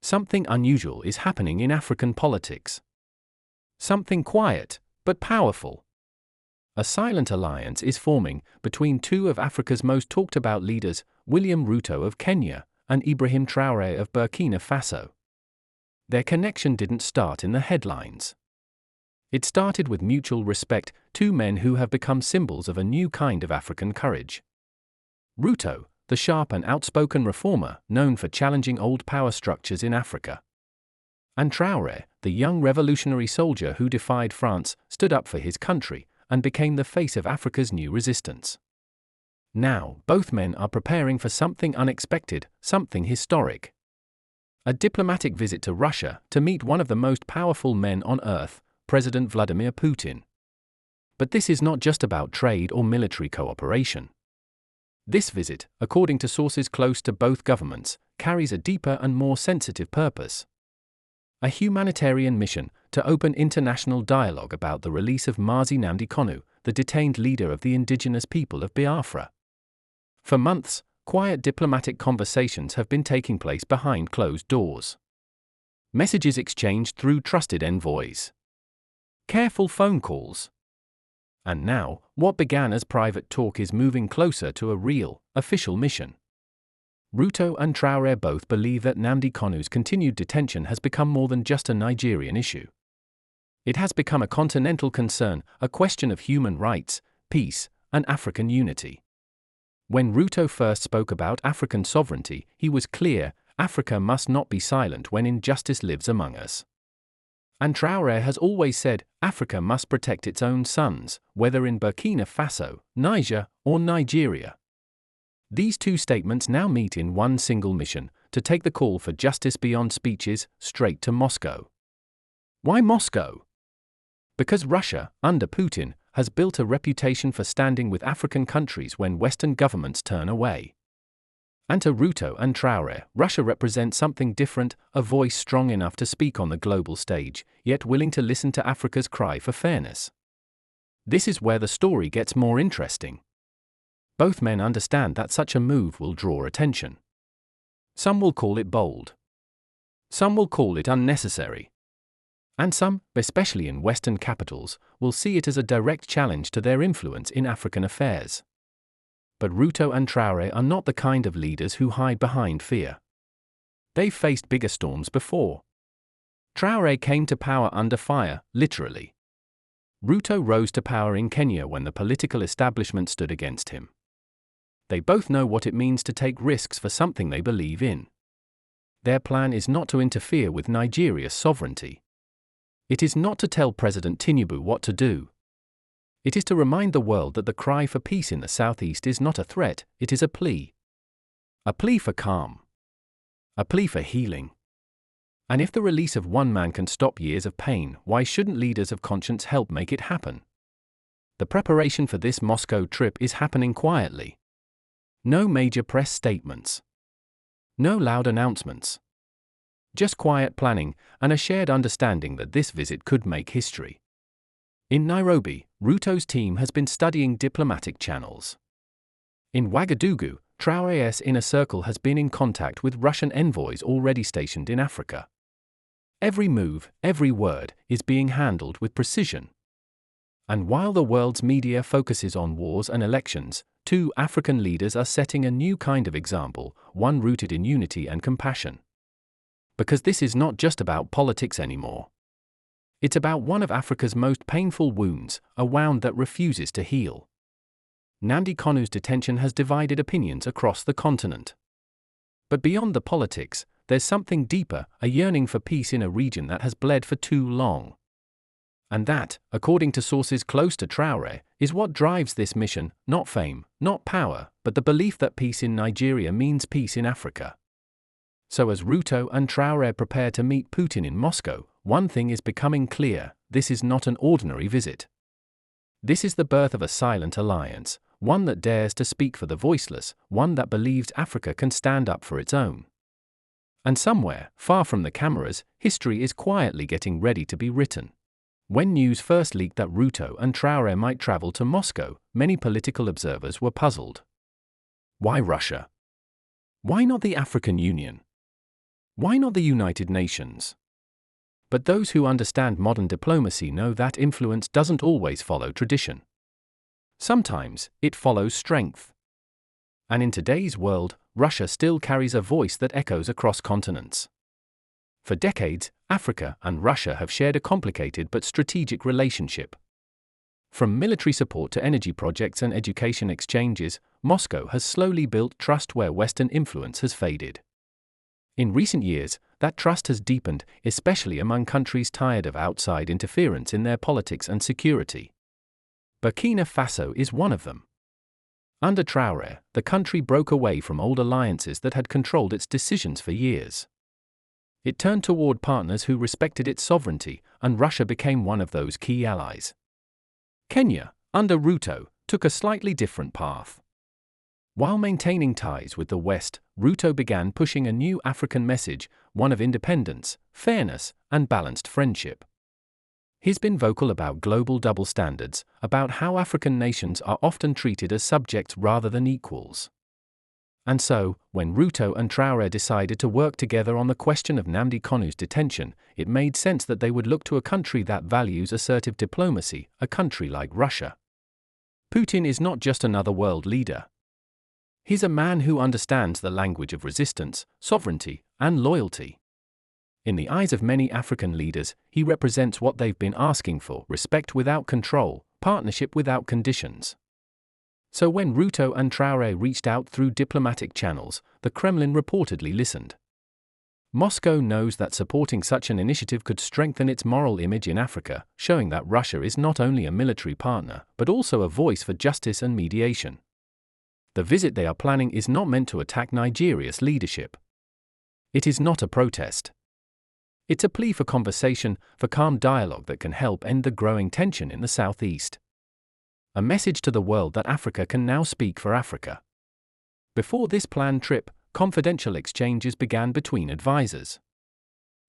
Something unusual is happening in African politics. Something quiet, but powerful. A silent alliance is forming between two of Africa's most talked about leaders, William Ruto of Kenya and Ibrahim Traoré of Burkina Faso. Their connection didn't start in the headlines. It started with mutual respect, two men who have become symbols of a new kind of African courage. Ruto, the sharp and outspoken reformer known for challenging old power structures in Africa. And Traoré, the young revolutionary soldier who defied France, stood up for his country, and became the face of Africa's new resistance. Now, both men are preparing for something unexpected, something historic. A diplomatic visit to Russia to meet one of the most powerful men on earth, President Vladimir Putin. But this is not just about trade or military cooperation. This visit, according to sources close to both governments, carries a deeper and more sensitive purpose. A humanitarian mission to open international dialogue about the release of Mazi Nnamdi Kanu, the detained leader of the Indigenous People of Biafra. For months, quiet diplomatic conversations have been taking place behind closed doors. Messages exchanged through trusted envoys. Careful phone calls. And now, what began as private talk is moving closer to a real, official mission. Ruto and Traoré both believe that Nnamdi Kanu's continued detention has become more than just a Nigerian issue. It has become a continental concern, a question of human rights, peace, and African unity. When Ruto first spoke about African sovereignty, he was clear: Africa must not be silent when injustice lives among us. And Traoré has always said, Africa must protect its own sons, whether in Burkina Faso, Niger, or Nigeria. These two statements now meet in one single mission, to take the call for justice beyond speeches, straight to Moscow. Why Moscow? Because Russia, under Putin, has built a reputation for standing with African countries when Western governments turn away. And to Ruto and Traoré, Russia represents something different, a voice strong enough to speak on the global stage, yet willing to listen to Africa's cry for fairness. This is where the story gets more interesting. Both men understand that such a move will draw attention. Some will call it bold. Some will call it unnecessary. And some, especially in Western capitals, will see it as a direct challenge to their influence in African affairs. But Ruto and Traoré are not the kind of leaders who hide behind fear. They've faced bigger storms before. Traoré came to power under fire, literally. Ruto rose to power in Kenya when the political establishment stood against him. They both know what it means to take risks for something they believe in. Their plan is not to interfere with Nigeria's sovereignty. It is not to tell President Tinubu what to do. It is to remind the world that the cry for peace in the southeast is not a threat, it is a plea. A plea for calm. A plea for healing. And if the release of one man can stop years of pain, why shouldn't leaders of conscience help make it happen? The preparation for this Moscow trip is happening quietly. No major press statements. No loud announcements. Just quiet planning and a shared understanding that this visit could make history. In Nairobi, Ruto's team has been studying diplomatic channels. In Ouagadougou, Traoré's inner circle has been in contact with Russian envoys already stationed in Africa. Every move, every word, is being handled with precision. And while the world's media focuses on wars and elections, two African leaders are setting a new kind of example, one rooted in unity and compassion. Because this is not just about politics anymore. It's about one of Africa's most painful wounds, a wound that refuses to heal. Nnamdi Kanu's detention has divided opinions across the continent. But beyond the politics, there's something deeper, a yearning for peace in a region that has bled for too long. And that, according to sources close to Traoré, is what drives this mission, not fame, not power, but the belief that peace in Nigeria means peace in Africa. So as Ruto and Traoré prepare to meet Putin in Moscow, one thing is becoming clear: this is not an ordinary visit. This is the birth of a silent alliance, one that dares to speak for the voiceless, one that believes Africa can stand up for its own. And somewhere, far from the cameras, history is quietly getting ready to be written. When news first leaked that Ruto and Traoré might travel to Moscow, many political observers were puzzled. Why Russia? Why not the African Union? Why not the United Nations? But those who understand modern diplomacy know that influence doesn't always follow tradition. Sometimes, it follows strength. And in today's world, Russia still carries a voice that echoes across continents. For decades, Africa and Russia have shared a complicated but strategic relationship. From military support to energy projects and education exchanges, Moscow has slowly built trust where Western influence has faded. In recent years, that trust has deepened, especially among countries tired of outside interference in their politics and security. Burkina Faso is one of them. Under Traoré, the country broke away from old alliances that had controlled its decisions for years. It turned toward partners who respected its sovereignty, and Russia became one of those key allies. Kenya, under Ruto, took a slightly different path. While maintaining ties with the West, Ruto began pushing a new African message, one of independence, fairness, and balanced friendship. He's been vocal about global double standards, about how African nations are often treated as subjects rather than equals. And so, when Ruto and Traoré decided to work together on the question of Nnamdi Kanu's detention, it made sense that they would look to a country that values assertive diplomacy, a country like Russia. Putin is not just another world leader. He's a man who understands the language of resistance, sovereignty, and loyalty. In the eyes of many African leaders, he represents what they've been asking for: respect without control, partnership without conditions. So when Ruto and Traoré reached out through diplomatic channels, the Kremlin reportedly listened. Moscow knows that supporting such an initiative could strengthen its moral image in Africa, showing that Russia is not only a military partner, but also a voice for justice and mediation. The visit they are planning is not meant to attack Nigeria's leadership. It is not a protest. It's a plea for conversation, for calm dialogue that can help end the growing tension in the southeast. A message to the world that Africa can now speak for Africa. Before this planned trip, confidential exchanges began between advisors.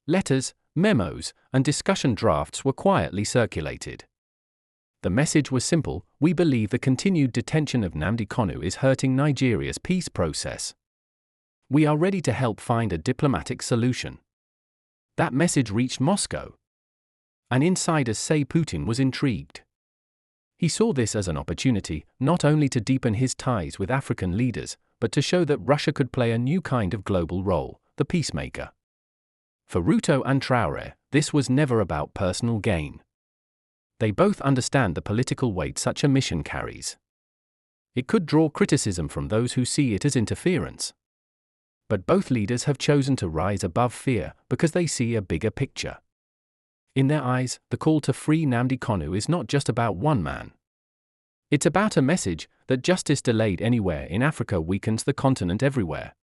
Letters, memos, and discussion drafts were quietly circulated. The message was simple: we believe the continued detention of Nnamdi Kanu is hurting Nigeria's peace process. We are ready to help find a diplomatic solution. That message reached Moscow. And insiders say Putin was intrigued. He saw this as an opportunity, not only to deepen his ties with African leaders, but to show that Russia could play a new kind of global role, the peacemaker. For Ruto and Traoré, this was never about personal gain. They both understand the political weight such a mission carries. It could draw criticism from those who see it as interference. But both leaders have chosen to rise above fear because they see a bigger picture. In their eyes, the call to free Nnamdi Kanu is not just about one man. It's about a message that justice delayed anywhere in Africa weakens the continent everywhere.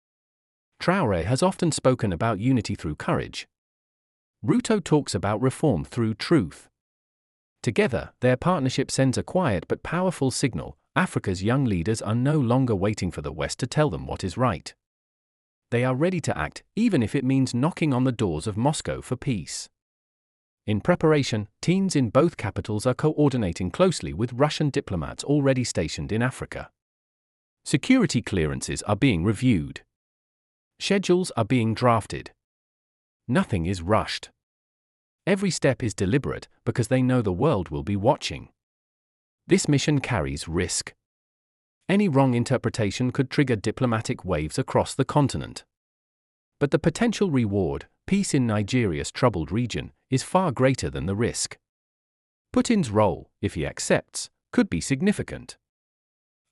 Traoré has often spoken about unity through courage. Ruto talks about reform through truth. Together, their partnership sends a quiet but powerful signal: Africa's young leaders are no longer waiting for the West to tell them what is right. They are ready to act, even if it means knocking on the doors of Moscow for peace. In preparation, teams in both capitals are coordinating closely with Russian diplomats already stationed in Africa. Security clearances are being reviewed. Schedules are being drafted. Nothing is rushed. Every step is deliberate because they know the world will be watching. This mission carries risk. Any wrong interpretation could trigger diplomatic waves across the continent. But the potential reward, peace in Nigeria's troubled region, is far greater than the risk. Putin's role, if he accepts, could be significant.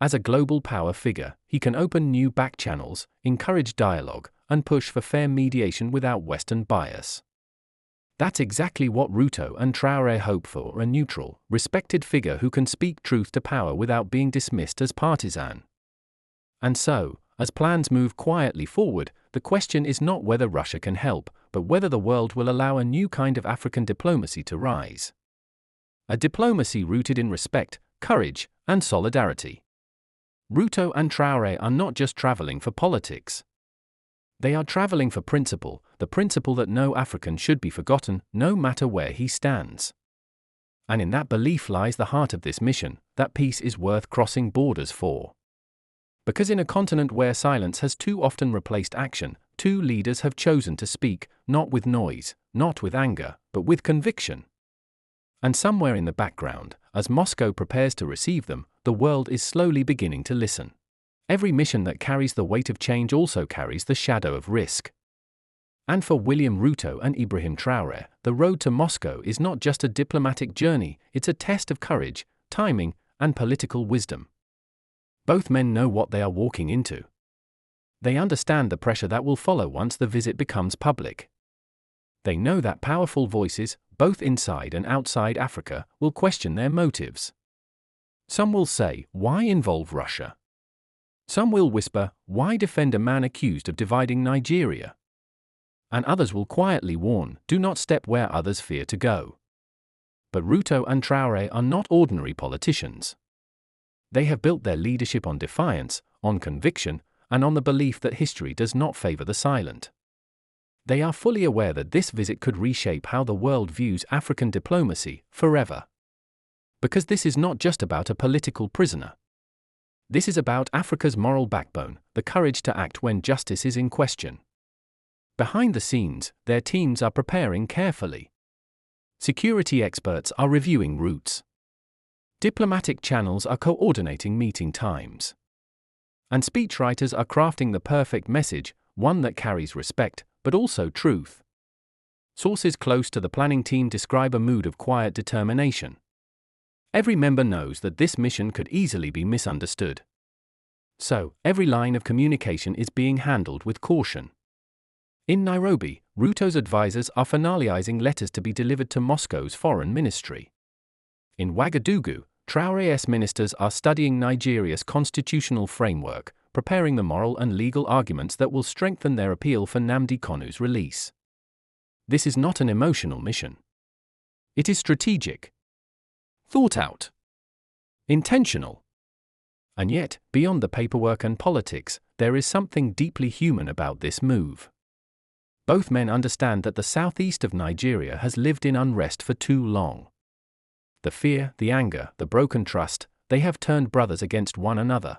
As a global power figure, he can open new back channels, encourage dialogue, and push for fair mediation without Western bias. That's exactly what Ruto and Traoré hope for: a neutral, respected figure who can speak truth to power without being dismissed as partisan. And so, as plans move quietly forward, the question is not whether Russia can help, but whether the world will allow a new kind of African diplomacy to rise. A diplomacy rooted in respect, courage, and solidarity. Ruto and Traoré are not just traveling for politics. They are traveling for principle, the principle that no African should be forgotten, no matter where he stands. And in that belief lies the heart of this mission, that peace is worth crossing borders for. Because in a continent where silence has too often replaced action, two leaders have chosen to speak, not with noise, not with anger, but with conviction. And somewhere in the background, as Moscow prepares to receive them, the world is slowly beginning to listen. Every mission that carries the weight of change also carries the shadow of risk. And for William Ruto and Ibrahim Traoré, the road to Moscow is not just a diplomatic journey, it's a test of courage, timing, and political wisdom. Both men know what they are walking into. They understand the pressure that will follow once the visit becomes public. They know that powerful voices, both inside and outside Africa, will question their motives. Some will say, why involve Russia? Some will whisper, why defend a man accused of dividing Nigeria? And others will quietly warn, do not step where others fear to go. But Ruto and Traoré are not ordinary politicians. They have built their leadership on defiance, on conviction, and on the belief that history does not favor the silent. They are fully aware that this visit could reshape how the world views African diplomacy forever. Because this is not just about a political prisoner. This is about Africa's moral backbone, the courage to act when justice is in question. Behind the scenes, their teams are preparing carefully. Security experts are reviewing routes. Diplomatic channels are coordinating meeting times. And speechwriters are crafting the perfect message, one that carries respect, but also truth. Sources close to the planning team describe a mood of quiet determination. Every member knows that this mission could easily be misunderstood. So, every line of communication is being handled with caution. In Nairobi, Ruto's advisors are finalizing letters to be delivered to Moscow's foreign ministry. In Ouagadougou, Traoré's ministers are studying Nigeria's constitutional framework, preparing the moral and legal arguments that will strengthen their appeal for Nnamdi Kanu's release. This is not an emotional mission. It is strategic. Thought out. Intentional. And yet, beyond the paperwork and politics, there is something deeply human about this move. Both men understand that the southeast of Nigeria has lived in unrest for too long. The fear, the anger, the broken trust, they have turned brothers against one another.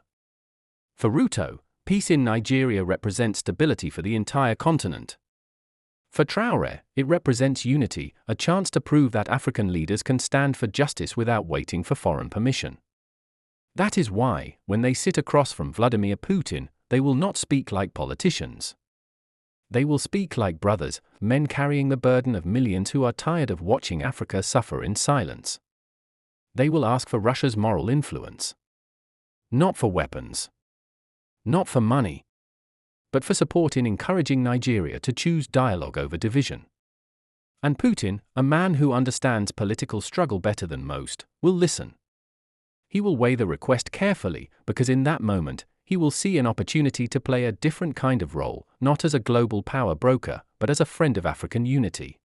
For Ruto, peace in Nigeria represents stability for the entire continent. For Traoré, it represents unity, a chance to prove that African leaders can stand for justice without waiting for foreign permission. That is why, when they sit across from Vladimir Putin, they will not speak like politicians. They will speak like brothers, men carrying the burden of millions who are tired of watching Africa suffer in silence. They will ask for Russia's moral influence. Not for weapons. Not for money. But for support in encouraging Nigeria to choose dialogue over division. And Putin, a man who understands political struggle better than most, will listen. He will weigh the request carefully, because in that moment, he will see an opportunity to play a different kind of role, not as a global power broker, but as a friend of African unity.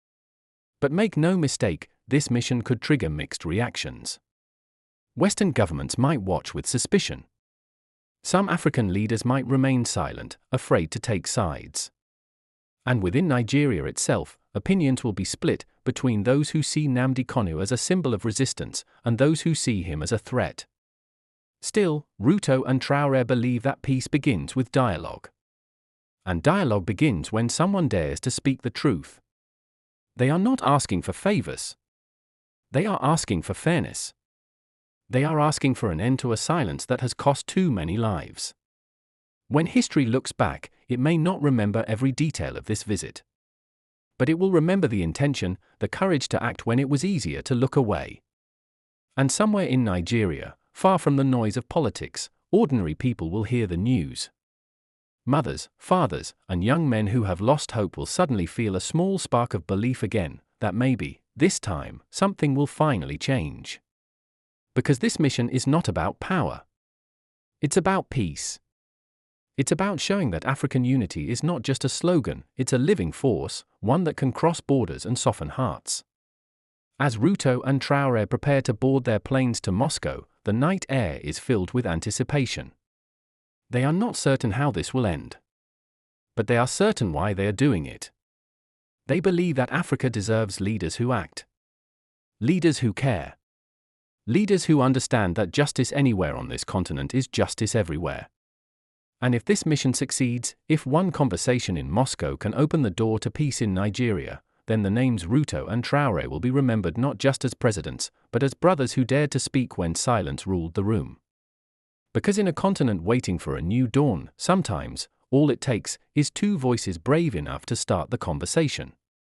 But make no mistake, this mission could trigger mixed reactions. Western governments might watch with suspicion. Some African leaders might remain silent, afraid to take sides. And within Nigeria itself, opinions will be split between those who see Nnamdi Kanu as a symbol of resistance and those who see him as a threat. Still, Ruto and Traoré believe that peace begins with dialogue. And dialogue begins when someone dares to speak the truth. They are not asking for favors. They are asking for fairness. They are asking for an end to a silence that has cost too many lives. When history looks back, it may not remember every detail of this visit. But it will remember the intention, the courage to act when it was easier to look away. And somewhere in Nigeria, far from the noise of politics, ordinary people will hear the news. Mothers, fathers, and young men who have lost hope will suddenly feel a small spark of belief again, that maybe, this time, something will finally change. Because this mission is not about power. It's about peace. It's about showing that African unity is not just a slogan, it's a living force, one that can cross borders and soften hearts. As Ruto and Traoré prepare to board their planes to Moscow, the night air is filled with anticipation. They are not certain how this will end. But they are certain why they are doing it. They believe that Africa deserves leaders who act. Leaders who care. Leaders who understand that justice anywhere on this continent is justice everywhere. And if this mission succeeds, if one conversation in Moscow can open the door to peace in Nigeria, then the names Ruto and Traoré will be remembered not just as presidents, but as brothers who dared to speak when silence ruled the room. Because in a continent waiting for a new dawn, sometimes, all it takes is two voices brave enough to start the conversation.